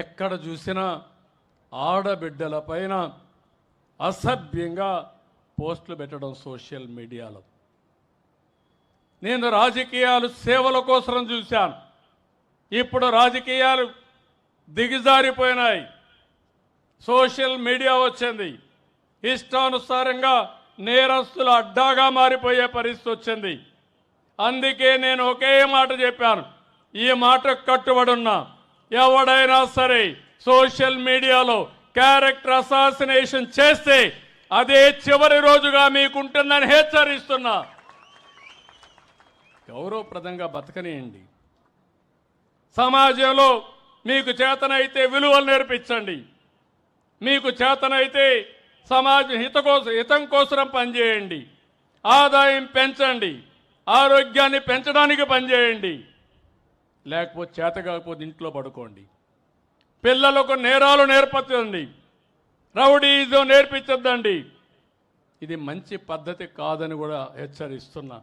ఎక్కడ చూసినా ఆడబిడ్డల పైన అసభ్యంగా పోస్టులు పెట్టడం సోషల్ మీడియాలో. నేను రాజకీయాలు సేవల కోసం చూశాను. ఇప్పుడు రాజకీయాలు దిగజారిపోయినాయి. సోషల్ మీడియా వచ్చింది. ఇష్టానుసారంగా నేరస్తుల అడ్డాగా మారిపోయే పరిస్థితి వచ్చింది. అందుకే నేను ఒకే మాట చెప్పాను, ఈ మాటకు కట్టుబడి ఉన్నా. ఎవడైనా సరే సోషల్ మీడియాలో క్యారెక్టర్ అసాసినేషన్ చేస్తే అదే చివరి రోజుగా మీకుంటుందని హెచ్చరిస్తున్నా. గౌరవప్రదంగా బతకనియండి. సమాజంలో మీకు చేతనైతే విలువలు నేర్పించండి. మీకు చేతనైతే సమాజ హితం కోసం పనిచేయండి. ఆదాయం పెంచండి. ఆరోగ్యాన్ని పెంచడానికి పనిచేయండి. లేకపోతే చేత కాకపోతే ఇంట్లో పడుకోండి. పిల్లలకు నేరాలు నేర్పించండి. రౌడీజం నేర్పించద్దండి. ఇది మంచి పద్ధతి కాదని కూడా హెచ్చరిస్తున్నా.